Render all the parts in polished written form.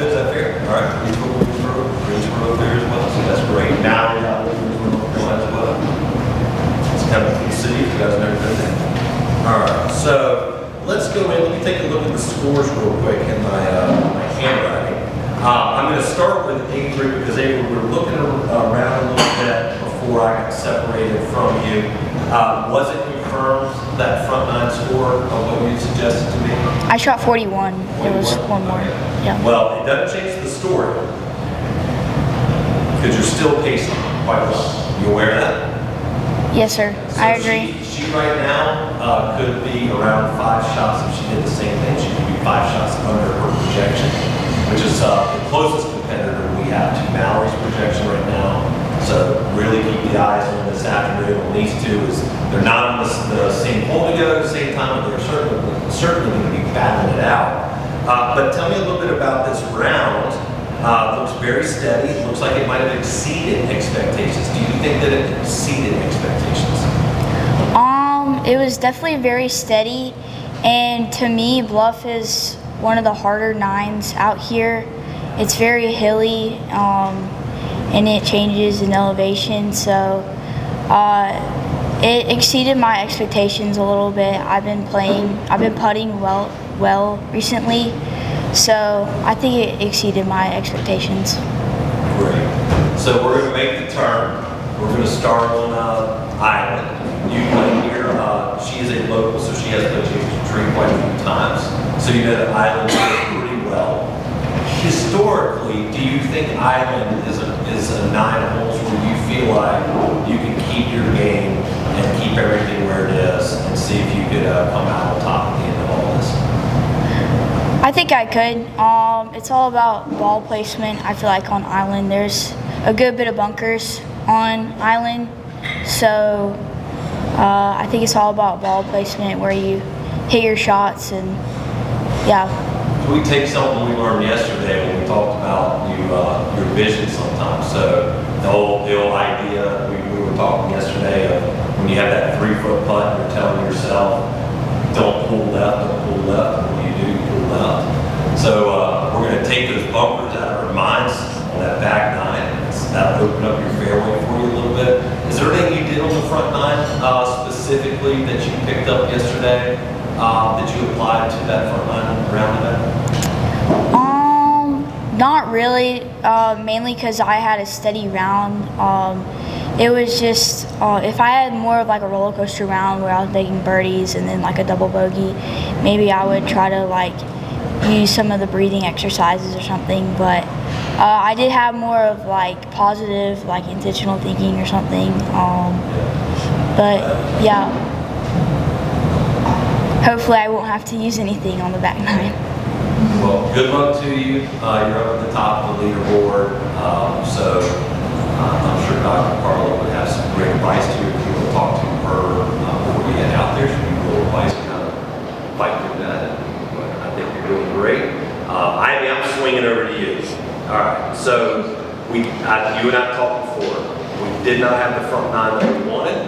is that fair? All right, Greensboro there as well, so that's great. Now we got Greensboro as well. It's kind of a cool city if you guys have never been there. All right, so let's go in. Let me take a look at the scores real quick in my handwriting. I'm going to start with Avery because Avery, we were looking around a little bit before I got separated from you. Was it confirmed that front nine score of what you suggested to me? I shot 41. It was one more. Okay. Yeah. Well, it doesn't change the story because you're still pacing quite well. You aware of that? Yes, sir. So I agree. She right now could be around 5 shots if she did the same thing. She could be 5 shots under her projection, which is the closest competitor we have to Mallory's projection right now. So really keep the eyes on this afternoon on these two. They're not on the same hole together at the same time, but they're certainly going to be battling it out. But tell me a little bit about this round. Looks very steady. Looks like it might have exceeded expectations. Do you think that it exceeded expectations? It was definitely very steady, and to me, bluff is one of the harder nines out here. It's very hilly, and it changes in elevation, so it exceeded my expectations a little bit. I've been putting well recently, so I think it exceeded my expectations. Great. So we're going to make the turn. We're going to start on Island. You play here. She is a local, so she has played tree quite a few times. So you know that Island pretty well. Historically, do you think Island is a 9 holes where you feel like you can keep your game and keep everything where it is and see if you could come out on top at the end of all this? I think I could. It's all about ball placement. I feel like on Island there's a good bit of bunkers on Island, so I think it's all about ball placement where you hit your shots and yeah. We take something we learned yesterday when we talked about your vision sometimes. So the whole idea we were talking yesterday of when you have that 3-foot putt, you're telling yourself, don't pull left, and when you do, you pull left. So we're going to take those bumpers out of our minds on that back nine. That'll open up your fairway for you a little bit. Is there anything you did on the front nine specifically that you picked up yesterday that you applied to that front nine around that? Not really, mainly because I had a steady round. It was just, if I had more of like a roller coaster round where I was making birdies and then like a double bogey, maybe I would try to like use some of the breathing exercises or something, but I did have more of like positive, like intentional thinking or something. But yeah, hopefully I won't have to use anything on the back nine. Well, good luck to you. You're up at the top of the leaderboard, so I'm sure Dr. Carla would have some great advice to you if you want to talk to her before you get out there. She can give you a little advice to kind of fight through that. But I think you're doing great. Ivy, I'm swinging over to you. All right, so you and I talked before. We did not have the front nine that we wanted.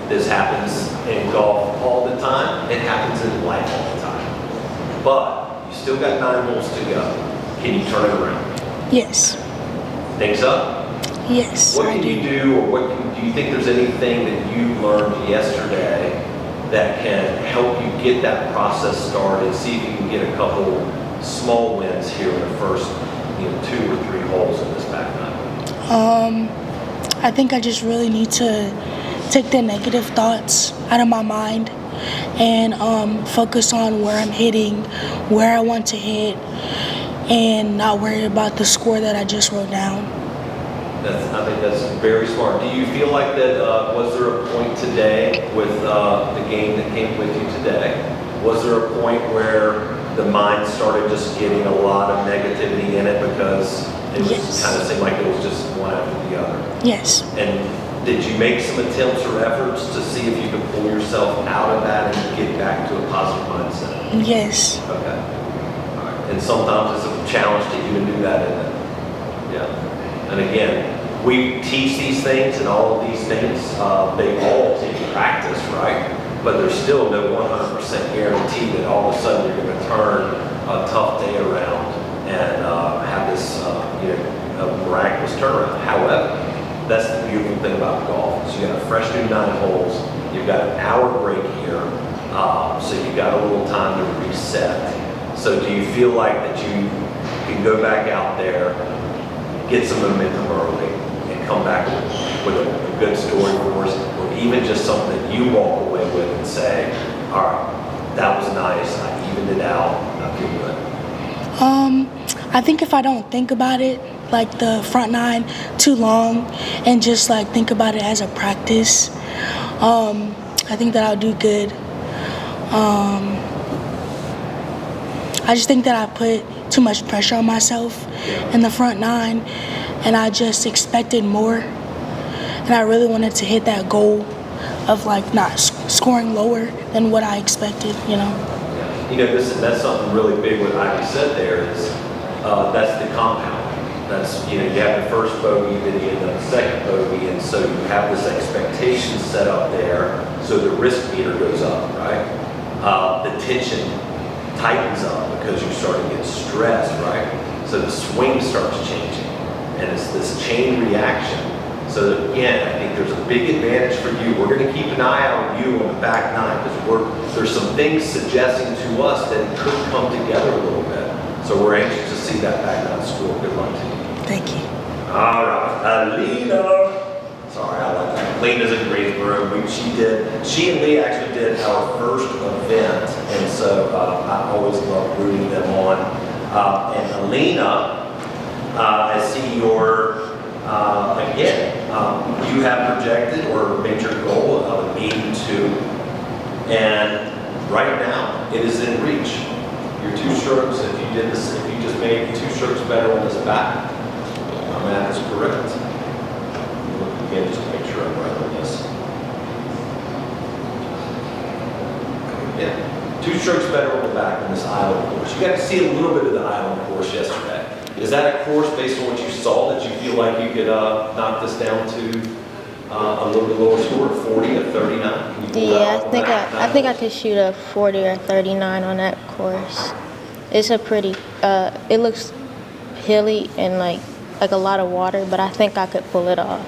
This happens in golf all the time. It happens in life all the time. But you still got 9 holes to go. Can you turn it around? Yes. Think so? Yes. What can you do, or do you think there's anything that you learned yesterday that can help you get that process started? See if you can get a couple small wins here in the first 2 or 3 holes in this back nine. I think I just really need to take the negative thoughts out of my mind and focus on where I'm hitting, where I want to hit, and not worry about the score that I just wrote down. I think that's very smart. Do you feel like that, was there a point today with the game that came with you today, was there a point where the mind started just getting a lot of negativity in it because it was Yes. kind of seemed like it was just one after the other? Yes. And did you make some attempts or efforts to see if you could pull yourself out of that and get back to a positive mindset? Yes. Okay. All right. And sometimes it's a challenge to even do that, isn't it? Yeah. And again, we teach these things and all of these things, they all take practice, right? But there's still no 100% guarantee that all of a sudden you're going to turn a tough day around and have this turnaround. However, that's the beautiful thing about golf. So you got a fresh new 9 holes. You've got an hour break here, so you got a little time to reset. So do you feel like that you can go back out there, get some momentum early, and come back with a good story for us, or even just something that you walk away with and say, all right, that was nice, I evened it out, I feel good? I think if I don't think about it, like the front 9 too long, and just like think about it as a practice, I think that I'll do good. I just think that I put too much pressure on myself in the front 9, and I just expected more, and I really wanted to hit that goal of like not scoring lower than what I expected, you know. You know, that's something really big what Ivy said there is that's the compound. That's, you know, you have the first bogey, then you end up the second bogey, and so you have this expectation set up there, so the risk meter goes up, right? The tension tightens up because you start to get stressed, right? So the swing starts changing, and it's this chain reaction. So again, I think there's a big advantage for you. We're going to keep an eye out on you on the back 9 because there's some things suggesting to us that it could come together a little bit. So we're anxious to see that back 9 score. Good luck to you. Thank you. All right, Alina. Sorry, I like that. Alina's in Greensboro. She and Leah actually did our first event, and so I always love rooting them on. And Alina, I see your. Again, you have projected or made your goal of an 82, and right now it is in reach. Your 2 strokes, if you did this, if you just made 2 strokes better on this back, my math is correct. Look again just to make sure I'm right on this. Yeah, 2 strokes better on the back on this island course. You got to see a little bit of the island course yesterday. Is that a course based on what you saw that you feel like you could knock this down to a little bit lower score, 40 or 39? Yeah, I think I could shoot a 40 or 39 on that course. It's a pretty, it looks hilly and like a lot of water, but I think I could pull it off.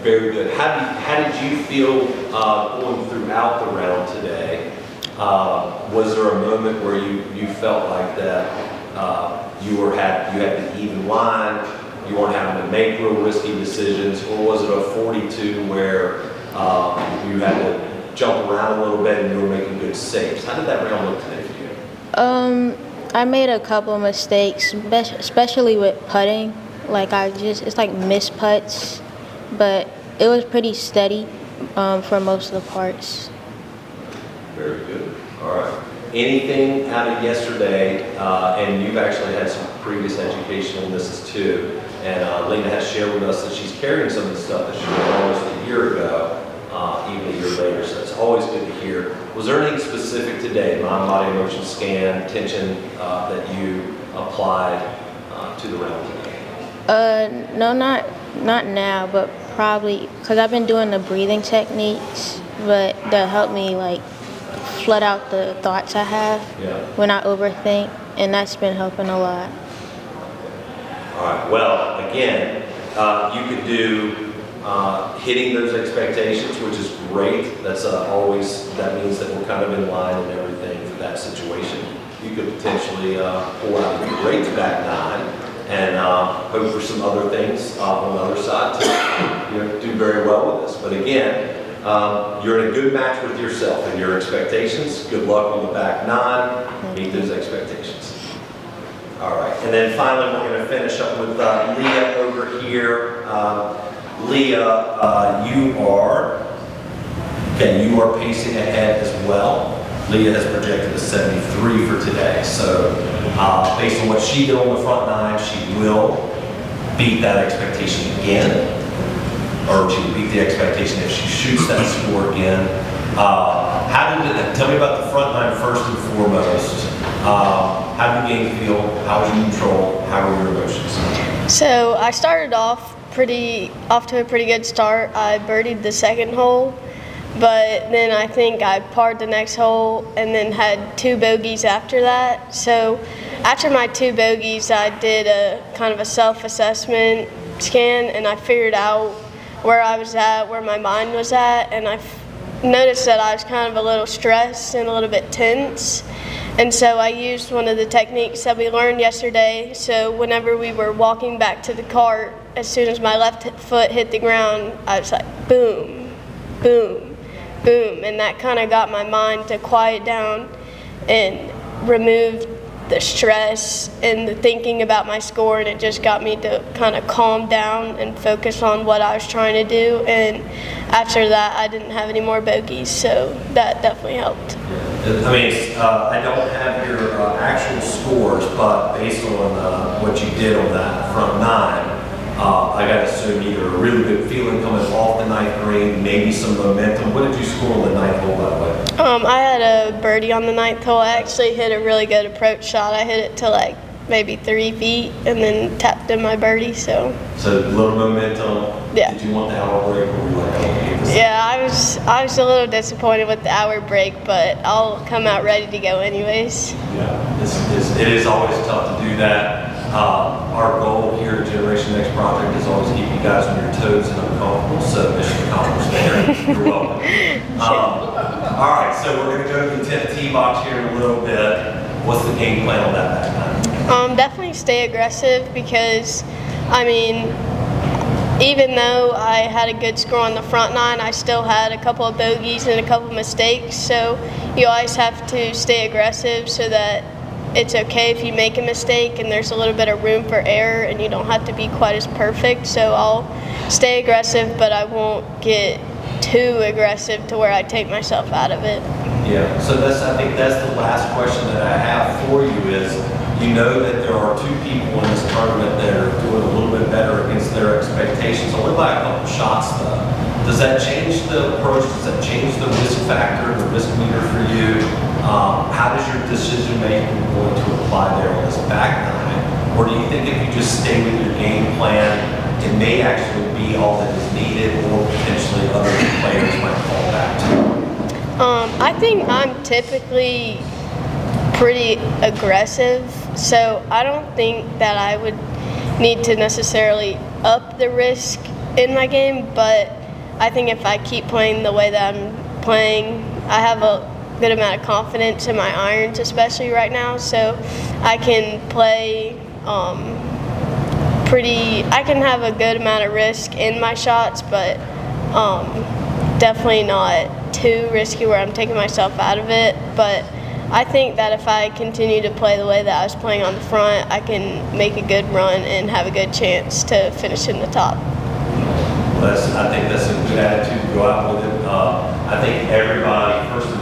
Very good. How did you feel going throughout the round today? Was there a moment where you felt like that? You had the even line, you weren't having to make real risky decisions, or was it a 42 where you had to jump around a little bit and you were making good saves? How did that round look today for you? I made a couple of mistakes, especially with putting. Like it's like missed putts, but it was pretty steady for most of the parts. Very good. All right. Anything out of yesterday, and you've actually had some previous education on this too, and Leah has shared with us that she's carrying some of the stuff that she did almost a year ago, even a year later, so it's always good to hear. Was there anything specific today, mind-body emotion scan, tension, that you applied to the round today? No, not now, but probably, because I've been doing the breathing techniques, but that help me like flood out the thoughts I have when I overthink, and that's been helping a lot. All right, well, again, you could do hitting those expectations, which is great. That's that means that we're kind of in line and everything for that situation. You could potentially pull out a great back 9 and hope for some other things on the other side to do very well with this. But again, you're in a good match with yourself and your expectations. Good luck on the back 9. Meet those expectations. All right, and then finally we're going to finish up with Leah over here. Leah, you are pacing ahead as well. Leah has projected a 73 for today. So based on what she did on the front 9, she will beat that expectation again. Or she will beat the expectation if she shoots that score again. Tell me about the front 9 first and foremost. How did the game feel? How was your control? How were your emotions? So I started off to a pretty good start. I birdied the second hole, but then I think I parred the next hole and then had 2 bogeys after that. So after my 2 bogeys, I did a kind of a self-assessment scan, and I figured out where I was at, where my mind was at, and I noticed that I was kind of a little stressed and a little bit tense. And so I used one of the techniques that we learned yesterday. So whenever we were walking back to the cart, as soon as my left foot hit the ground, I was like, boom, boom, boom. And that kind of got my mind to quiet down and remove the stress and the thinking about my score, and it just got me to kind of calm down and focus on what I was trying to do. And after that, I didn't have any more bogeys, so that definitely helped. I mean, I don't have your actual scores, but based on what you did on that front 9, I got to assume either a really good feeling coming off the 9th green, maybe some momentum. What did you score on the 9th hole, by the way? I had a birdie on the 9th hole. I actually hit a really good approach shot. I hit it to like maybe 3 feet and then tapped in my birdie. So a little momentum. Yeah. Did you want the hour break, or were you like, oh, yeah, I was a little disappointed with the hour break, but I'll come out ready to go anyways. Yeah, it is always tough to do that. Our goal here at Generation Next Project is always keep you guys on your toes and uncomfortable, so mission accomplished there. You're welcome. All right, so we're going to go to the 10th tee box here in a little bit. What's the game plan on that back nine? Definitely stay aggressive, because, I mean, even though I had a good score on the front 9, I still had a couple of bogeys and a couple of mistakes, so you always have to stay aggressive so that it's okay if you make a mistake and there's a little bit of room for error and you don't have to be quite as perfect. So I'll stay aggressive, but I won't get too aggressive to where I take myself out of it. Yeah, so I think that's the last question that I have for you is, you know that there are 2 people in this tournament that are doing a little bit better against their expectations, only by a couple shots though. Does that change the approach? Does that change the risk factor, the risk meter for you? How does your decision making going to apply there on this back nine? Or do you think if you just stay with your game plan, it may actually be all that is needed, or potentially other players might fall back to? I think I'm typically pretty aggressive, so I don't think that I would need to necessarily up the risk in my game, but I think if I keep playing the way that I'm playing, I have a good amount of confidence in my irons, especially right now, so I can play I can have a good amount of risk in my shots, but definitely not too risky where I'm taking myself out of it. But I think that if I continue to play the way that I was playing on the front, I can make a good run and have a good chance to finish in the top. I think that's a good attitude to go out with it. I think everybody, first of